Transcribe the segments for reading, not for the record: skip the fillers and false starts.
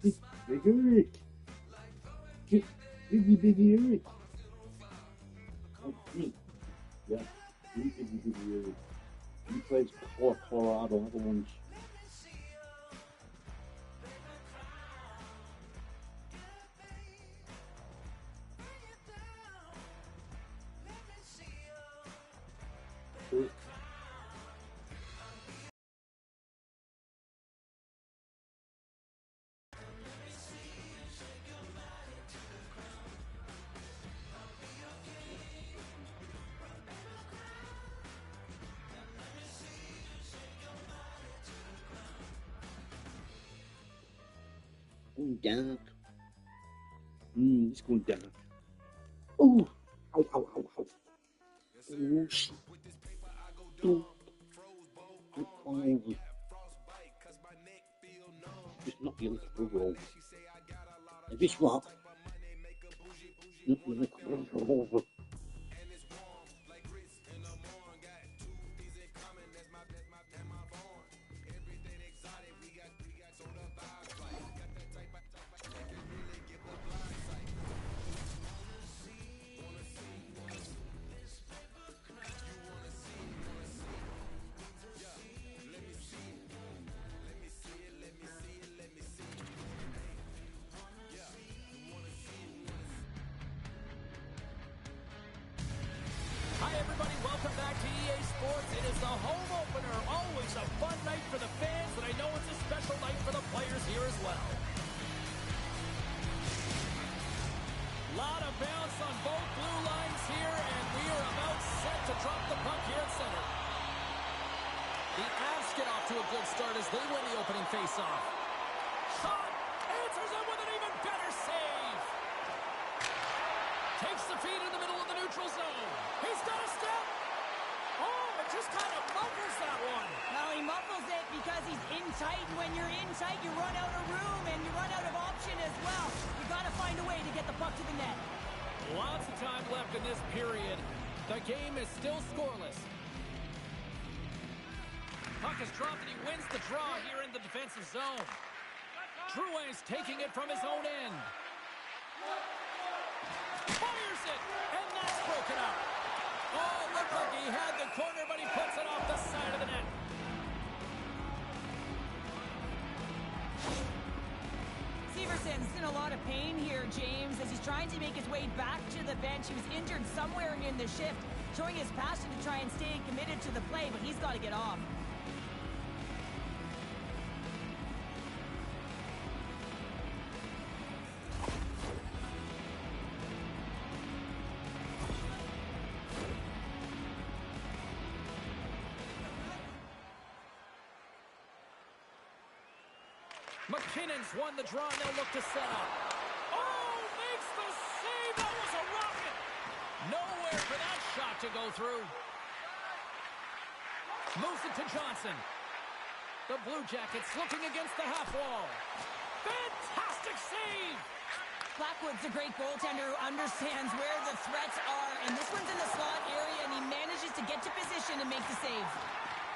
Big Eric. Biggie Eric. Oh, me. Yeah, Biggie Eric. He plays Colorado Avalanche. Going down. He's going down. Oh, ow, ow, ow, ow. Oh, shit. Oh, all over. Just not the little roll. And this what? Not the little roll. Hi everybody, welcome back to EA Sports. It is the home opener, always a fun night for the fans, and I know it's a special night for the players here as well. Lot of bounce on both blue lines here, and we are about set to drop the puck here at center. The Avs get off to a good start as they win the opening faceoff. Shot! Answers it with an even better save! Takes the feed in the middle of the neutral zone. He's got a step. Oh, it just kind of muffles that one. Well, he muffles it because he's in tight, and when you're in tight, you run out of room, and you run out of option as well. You got to find a way to get the puck to the net. Lots of time left in this period. The game is still scoreless. Puck is dropped, and he wins the draw here in the defensive zone. Drouin's taking it from his own end. Fires it, and that's broken up. Oh, looked like he had the corner, but he puts it off the side of the net. Severson's in a lot of pain here, James, as he's trying to make his way back to the bench. He was injured somewhere in the shift, showing his passion to try and stay committed to the play, but he's got to get off. McKinnon's won the draw, and they'll look to set up. Oh, makes the save! That was a rocket! Nowhere for that shot to go through. Moves it to Johnson. The Blue Jackets looking against the half wall. Fantastic save! Blackwood's a great goaltender who understands where the threats are, and this one's in the slot area, and he manages to get to position and make the save.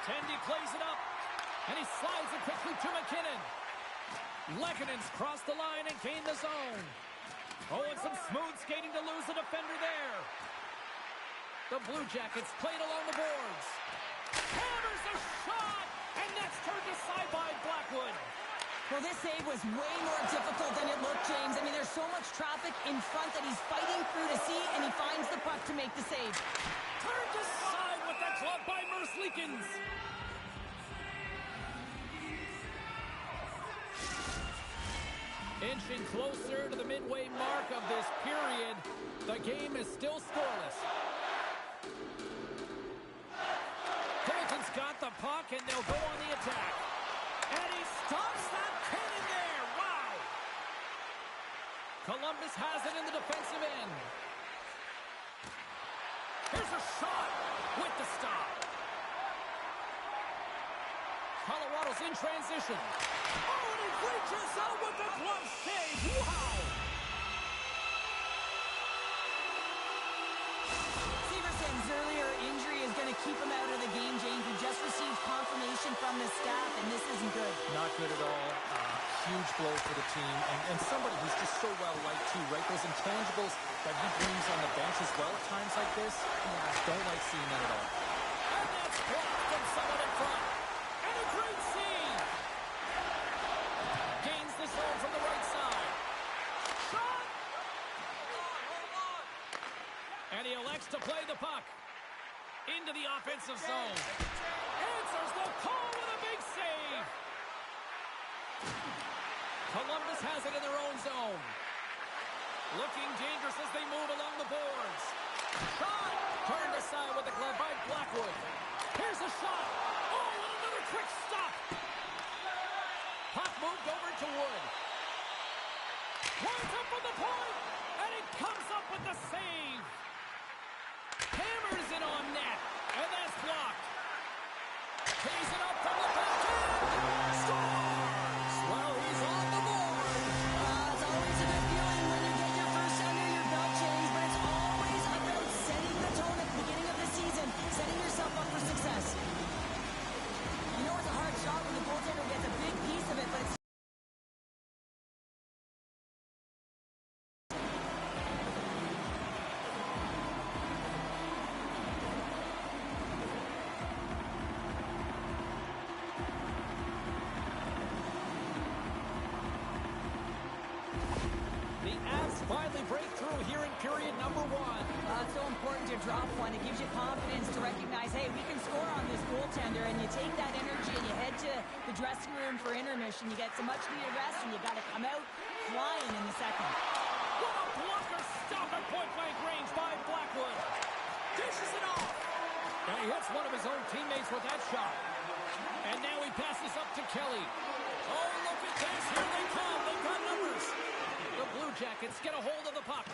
Tendy plays it up, and he slides it quickly to McKinnon. Lekkonen's crossed the line and gained the zone. Oh, and some smooth skating to lose the defender there. The Blue Jackets played along the boards. Hammers a shot, and that's turned aside by Blackwood. Well, this save was way more difficult than it looked, James. I mean, there's so much traffic in front that he's fighting through to see, and he finds the puck to make the save. Turned aside with the glove by Merzlikins. Inching closer to the midway mark of this period, the game is still scoreless. Colton's got the puck, and they'll go on the attack. And he stops that cannon there. Wow! Columbus has it in the defensive end. Here's a shot with the stop. Colorado's in transition. Oh, and he reaches out with the glove save. Wow! Severson's earlier injury is going to keep him out of the game, James. He just received confirmation from the staff, and this isn't good. Not good at all. huge blow for the team, and somebody who's just so well-liked too, right? Those intangibles that he brings on the bench as well at times like this, yeah, don't like seeing that at all. And that's blocked from someone in front. And a great save. Gains the zone from the right side. Shot! And he elects to play the puck into the offensive zone. Answers the call with a big save. Columbus has it in their own zone. Looking dangerous as they move along the boards. Shot! Turned aside with the glove by Blackwood. Here's a shot. Oh, and another quick stop. Puck moved over to Wood. Winds up from the point, and he comes up with the save. Hammers it on net, and that's blocked. Pays it up from the backhand. Scores! Well, he's on the board. It's always a good feeling when you get your first under your belt, James, but it's always about setting the tone at the beginning of the season, setting yourself up for success. You know it's a hard shot when the goaltender gets a big piece of it, but it's finally break through here in period number 1. It's so important to drop one. It gives you confidence to recognize, hey, we can score on this goaltender, and you take that energy and you head to the dressing room for intermission. You get some much-needed rest, and you got to come out flying in the second. What a blocker stop at point-blank range by Blackwood. Dishes it off. And he hits one of his own teammates with that shot. And now he passes up to Kelly. Oh, look at this. Here they come. They've got numbers. The Blue Jackets get a hold of the puck.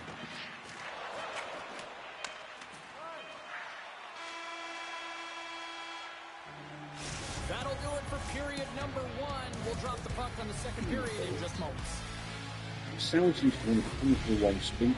That'll do it for period number 1. We'll drop the puck on the second period in just moments. Sounds used to want to come through one speed.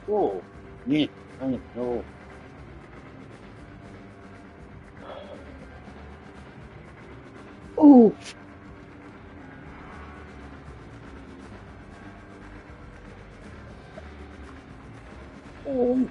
Oh, yeah, I know. Oh. Oh.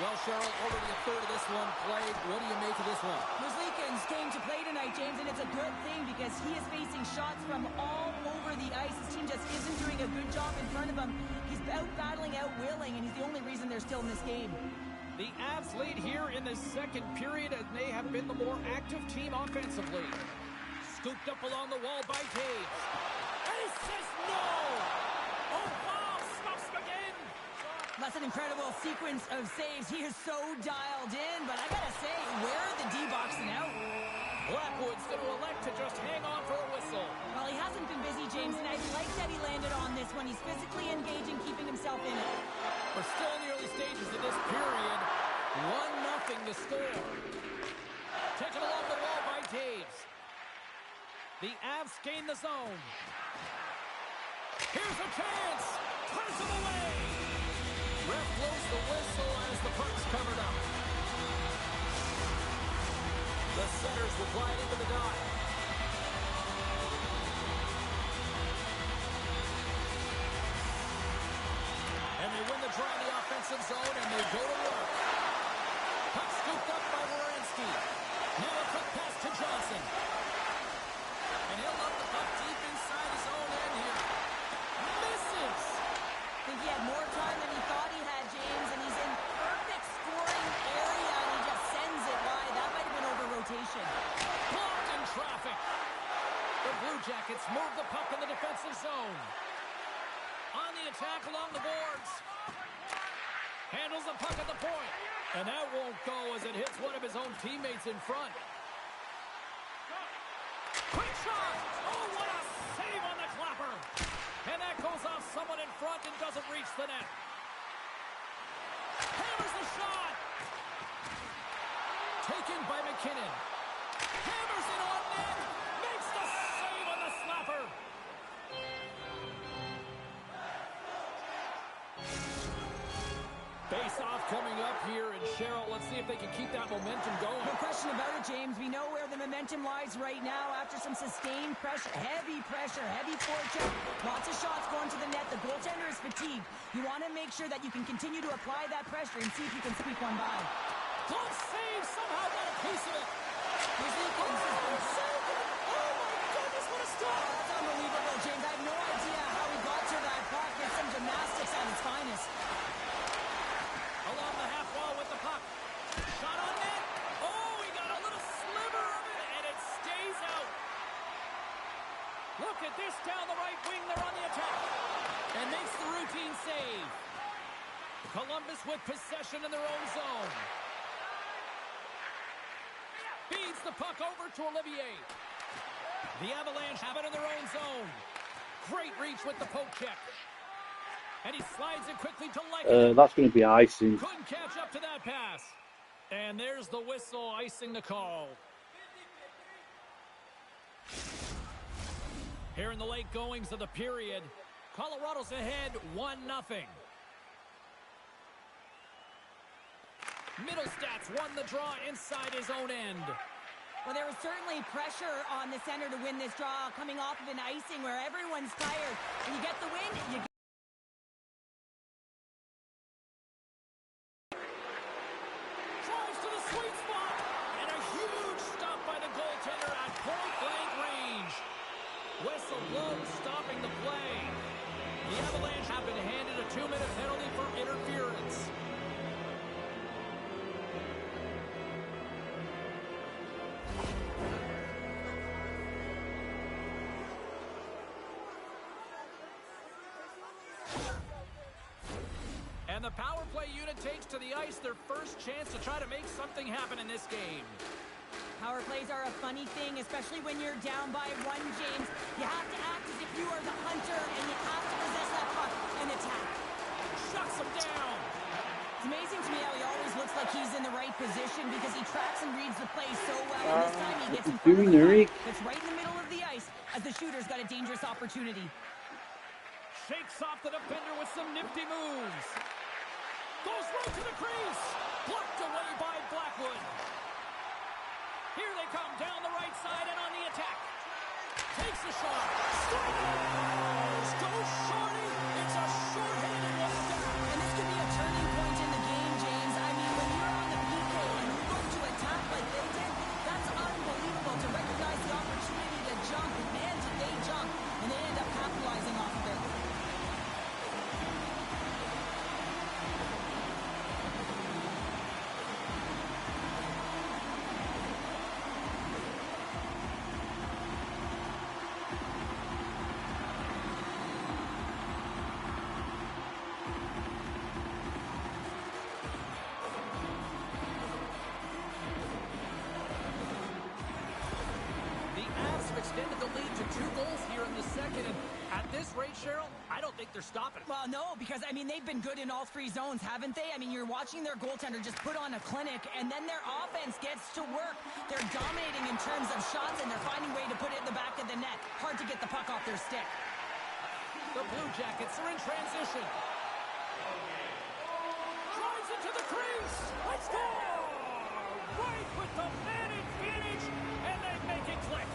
Well, Cheryl, already a third of this one played. What do you make of this one? Merzlikins came to play tonight, James, and it's a good thing because he is facing shots from all over the ice. His team just isn't doing a good job in front of him. He's out battling, out willing, and he's the only reason they're still in this game. The Avs lead here in the second period, and they have been the more active team offensively. Scooped up along the wall by Taves. And he says no! Oh, wow! Stops again! That's an incredible sequence of saves. He is so dialed in, but I gotta say, where are the D-boxing out? Blackwood's going to elect to just hang on for a whistle. Well, he hasn't been busy, James, and I like that he landed on this one. He's physically engaging, keeping himself in it. We're still in the early stages of this period. 1-0 the score. Taken along the wall by Taves. The Avs gain the zone. Here's a chance. Turns him away. Ref blows the whistle as the puck's covered up. The Senators will fly it into the dot. And they win the draw in the offensive zone, and they go to work. Puck scooped up by Werenski. Now a quick pass to Johnson. And he'll up the puck deep inside his own end here. Misses! I think he had more time than he thought he had, James, and he's in perfect scoring area Jackets move the puck in the defensive zone. On the attack along the boards. Handles the puck at the point. And that won't go as it hits one of his own teammates in front. Quick shot! Oh, what a save on the clapper! And that goes off someone in front and doesn't reach the net. Hammers the shot! Taken by McKinnon. Hammers it on net! Makes the save on the slapper! Face-off coming up here, and Cheryl, let's see if they can keep that momentum going. No question about it, James. We know where the momentum lies right now after some sustained pressure, heavy forecheck. Lots of shots going to the net. The goaltender is fatigued. You want to make sure that you can continue to apply that pressure and see if you can squeak one by. Close save, somehow got a piece of it. His defense has been so good. Oh my goodness, what a stop! That's unbelievable, James. I have no idea how he got to that puck. It's some gymnastics at its finest. Along the half wall with the puck. Shot on net. Oh, he got a little sliver of it, and it stays out. Look at this down the right wing. They're on the attack. And makes the routine save. Columbus with possession in their own zone. Feeds the puck over to Olivier. The Avalanche have it in their own zone. Great reach with the poke check. And he slides it quickly to Leggett. That's going to be icing. Couldn't catch up to that pass. And there's the whistle icing the call. Here in the late goings of the period, Colorado's ahead 1-0. Middlestats won the draw inside his own end. Well, there was certainly pressure on the center to win this draw coming off of an icing where everyone's tired. When you get the win, you get Sweet spot, and a huge stop by the goaltender at point-blank range. Whistle blown, stopping the play. The Avalanche have been handed a 2-minute penalty for interference. And the power play unit takes to the ice their first chance to try to make something happen in this game. Power plays are a funny thing, especially when you're down by one, James. You have to act as if you are the hunter, and you have to possess that puck and attack. Shuts him down. It's amazing to me how he always looks like he's in the right position because he tracks and reads the play so well. And this time he gets in front of the puck. It's right in the middle of the ice as the shooter's got a dangerous opportunity. Shakes off the defender with some nifty moves. Goes right to the crease. Blocked away by Blackwood. Here they come down the right side and on the attack. Takes a shot. Scores! Goes Shorty. It's a short-handed one down. And this could be a turning point in the game, James. I mean, when you're on the PK and you go to attack like they did, that's unbelievable to recognize the opportunity to jump. And man, did they jump. And they end up capitalizing off of it. Extended the lead to 2 goals here in the second, and at this rate, Cheryl, I don't think they're stopping. Well, no, because, I mean, they've been good in all 3 zones, haven't they? I mean, you're watching their goaltender just put on a clinic, and then their offense gets to work. They're dominating in terms of shots, and they're finding a way to put it in the back of the net. Hard to get the puck off their stick. The Blue Jackets are in transition. Drives into the crease. Let's go! Right with the man advantage, and they make it click.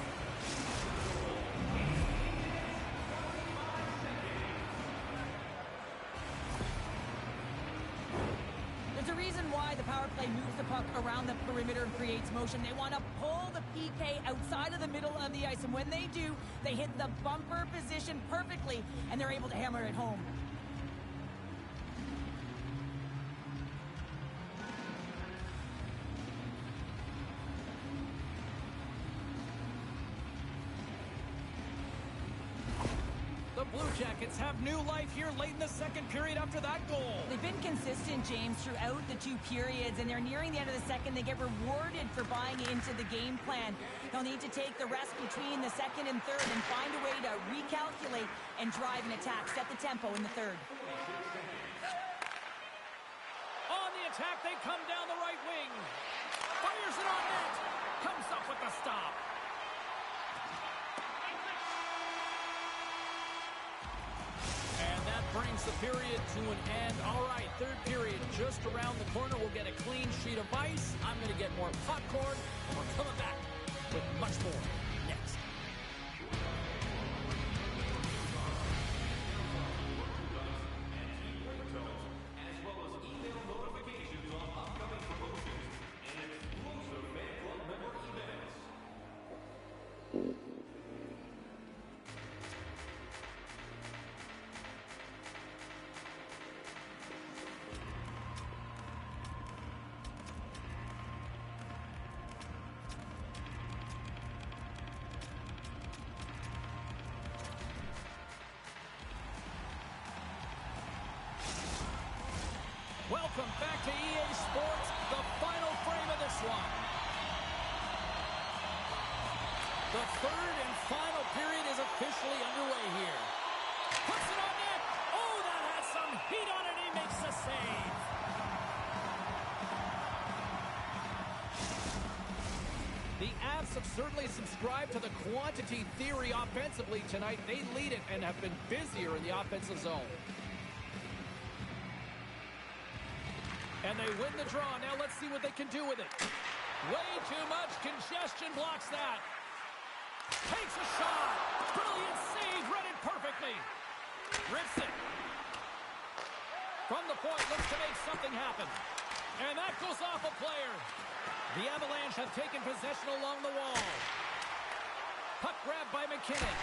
There's a reason why the power play moves the puck around the perimeter and creates motion. They want to pull the PK outside of the middle of the ice, and when they do, they hit the bumper position perfectly, and they're able to hammer it home. Blue Jackets have new life here late in the second period after that goal. They've been consistent, James, throughout the two periods, and they're nearing the end of the second. They get rewarded for buying into the game plan. They'll need to take the rest between the second and third and find a way to recalculate and drive an attack, set the tempo in the third. On the attack, they come down the right wing. Fires it on net. Comes up with the stop. And that brings the period to an end. All right, third period just around the corner. We'll get a clean sheet of ice. I'm going to get more popcorn, and we're coming back with much more next. Welcome back to EA Sports, the final frame of this one. The third and final period is officially underway here. Puts it on net. Oh, that has some heat on it. He makes the save. The Avs have certainly subscribed to the quantity theory offensively tonight. They lead it and have been busier in the offensive zone. And they win the draw. Now let's see what they can do with it. Way too much congestion blocks that. Takes a shot. Brilliant save. Read it perfectly. Rips it. From the point, looks to make something happen. And that goes off a player. The Avalanche have taken possession along the wall. Puck grabbed by McKinnon.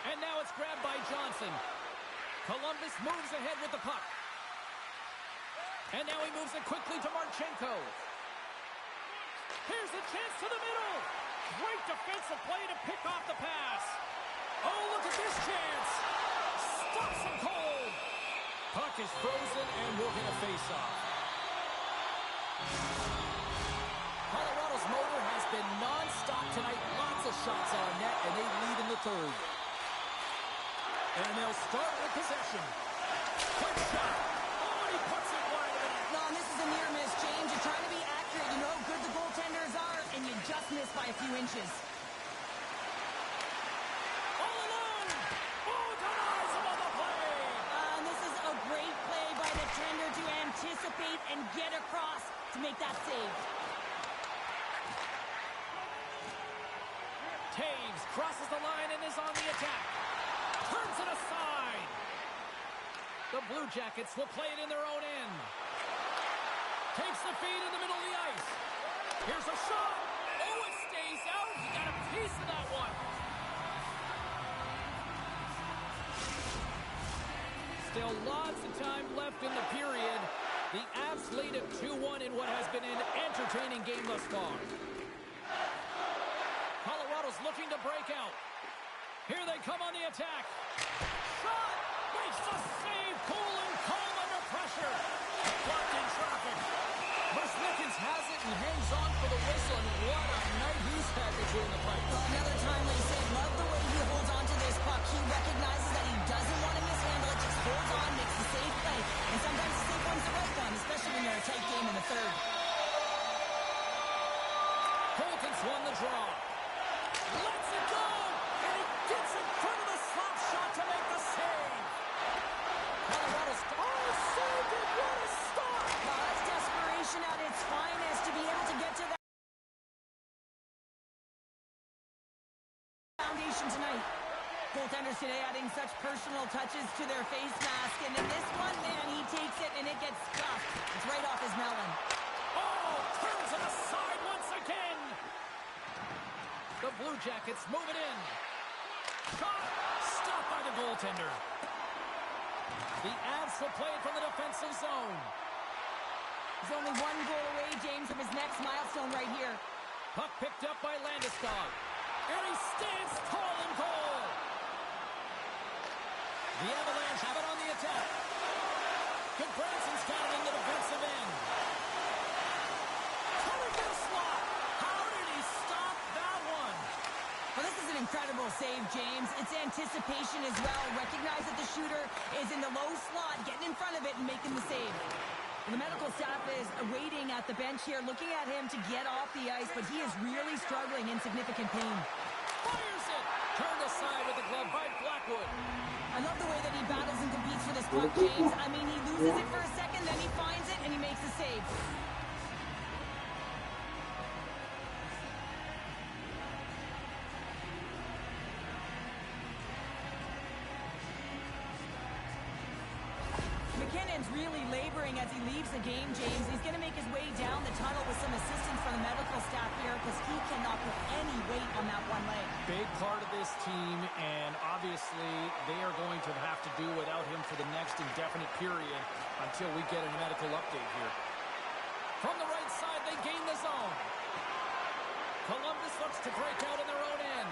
And now it's grabbed by Johnson. Columbus moves ahead with the puck. And now he moves it quickly to Marchenko. Here's a chance to the middle. Great defensive play to pick off the pass. Oh, look at this chance. Stops him cold. Puck is frozen, and we'll get a face-off. Colorado's motor has been non-stop tonight. Lots of shots on net, and they lead in the third. And they'll start with possession. Quick shot. Oh, he puts it wide. No, and this is a near miss, James. You're trying to be accurate. You know how good the goaltenders are, and you just miss by a few inches. All alone. Oh, denies him on the play. And this is a great play by the tender to anticipate and get across to make that save. Taves crosses the line and is on the attack. Turns it aside. The Blue Jackets will play it in their own end. Takes the feed in the middle of the ice. Here's a shot. Oh, it stays out. He got a piece of that one. Still lots of time left in the period. The Avs lead at 2-1 in what has been an entertaining game thus far. Colorado's looking to break out. Here they come on the attack. Shot! Makes the save. Cool and calm under pressure. Blocked in traffic. Merzlikins has it and hangs on for the whistle. And what a night he's had between the pipes. Well, another timely save. Love the way he holds on to this puck. He recognizes that he doesn't want to mishandle it. Just holds on, makes the safe play. And sometimes the safe one's the right one, especially when you're in a tight game in the third. Colton's won the draw. Lets it go. And he gets in front of the slap shot to make the save. Colorado's... Oh, saved it. What a stop. Now, that's desperation at its finest to be able to get to that foundation tonight. Goaltenders today adding such personal touches to their face mask. And in this one, man, he takes it and it gets scuffed. It's right off his melon. Oh, turns it aside once again. The Blue Jackets move it in. Shot. Stopped by the goaltender. The Avs will play it from the defensive zone. He's only one goal away, James, from his next milestone right here. Puck picked up by Landeskog. And he stands tall and goal. The Avalanche have it on the attack. Goodbranson's got it in the defensive end. Coming to the slot. How did he stop that one? Well, this is an incredible save, James. It's anticipation as well. Recognize that the shooter is in the low slot, getting in front of it and making the save. The medical staff is waiting at the bench here, looking at him to get off the ice, but he is really struggling in significant pain. Fires it. Turned aside with the glove by Blackwood. I love the way that he battles and competes for this puck, James. I mean, he loses it for a second, then he finds it, and he makes the save. McKinnon's really laboring as he leaves the game, James. He's going to make his way down the tunnel with some assistance from the medical staff here because he cannot put any weight on that one leg. Big part of this team, and obviously they are going to have to do without him for the next indefinite period until we get a medical update here. From the right side, they gain the zone. Columbus looks to break out in their own end.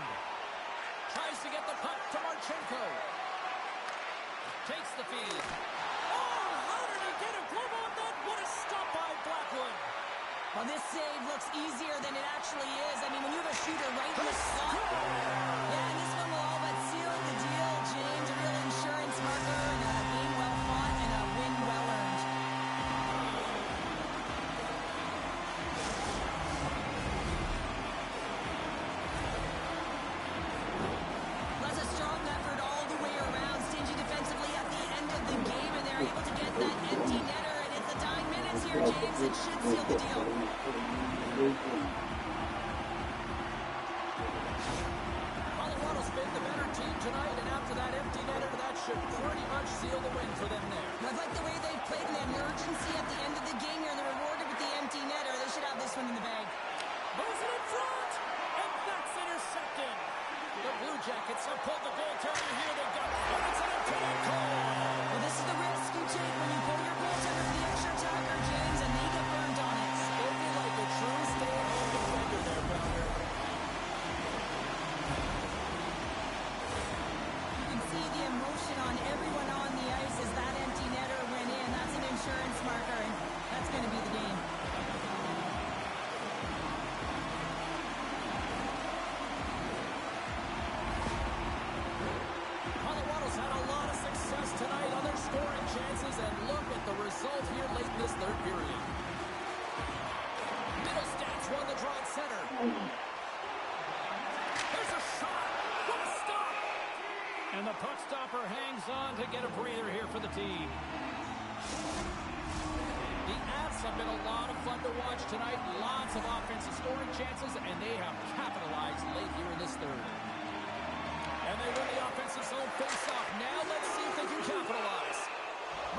Tries to get the puck to Marchenko. Takes the feed. Get a glove on that. What a stop by Blackwood. Well, this save looks easier than it actually is. I mean, when you have a shooter right in the slot. Yeah, and this one will all but seal the deal, James. A real insurance marker and a game well fought and a win well earned. That's a strong effort all the way around. Stingy defensively at the end of the game, and they're able to get that empty netter, and it's the dying minutes here, James. It should seal the deal. Colorado's been the better team tonight, and after that empty netter, that should pretty much seal the win for them there. I like the way they played in the urgency at the end of the game here, and they're rewarded with the empty netter. They should have this one in the bag. Moves it in front, and that's intercepted. The Blue Jackets have pulled the goaltender here. They got it, and it's an empty net goal. Well, this is the risk you take when you pull your goaltender for the extra attacker, James, and they get burned on it. Spoken like a true stay-at-home defender there, Pounder. You can see the emotion on everyone on the ice as that empty netter went in. That's an insurance marker, and that's going to be the game. Colorado's had a lot of success tonight on their scoring chances, and look at the result here late in this third period. Middlestats won the draw at center. There's a shot. What a stop. And the puck stopper hangs on to get a breather here for the team. The Avs have been a lot of fun to watch tonight. Lots of offensive scoring chances, and they have capitalized late here in this third. And they win the offensive zone face-off. Now let's see if they can capitalize.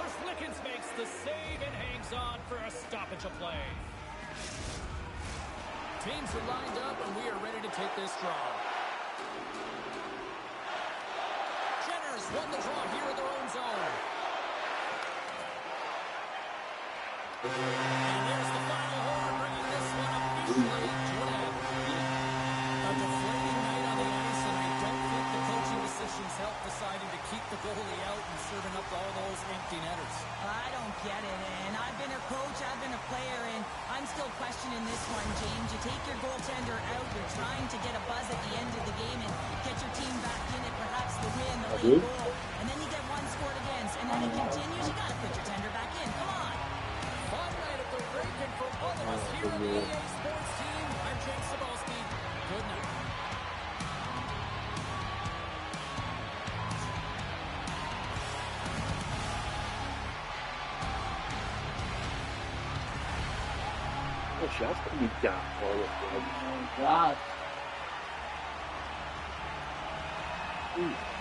Merzlikins makes the save and hangs on for a stoppage of play. Teams are lined up, and we are ready to take this draw. Jenners won the draw here in their own zone. And there's the final horn, bringing this one officially to an end. A deflating night on the ice, and I don't think the coaching decisions help deciding to keep the goalie out and serving up all those empty netters. I don't get it, and I've been a coach, I've been a player, and I'm still questioning this one, James. You take your goaltender out, you're trying to get a buzz at the end of the game and get your team back in it, perhaps the win, the late goal, and then you get one scored against, and then it continues. You got to put your tender back in. Come on. Fun night at the rink, and for all of us here on the EA Sports team, I'm James Cebulski. Good night. Shots coming down all of them. Oh, God. Ooh.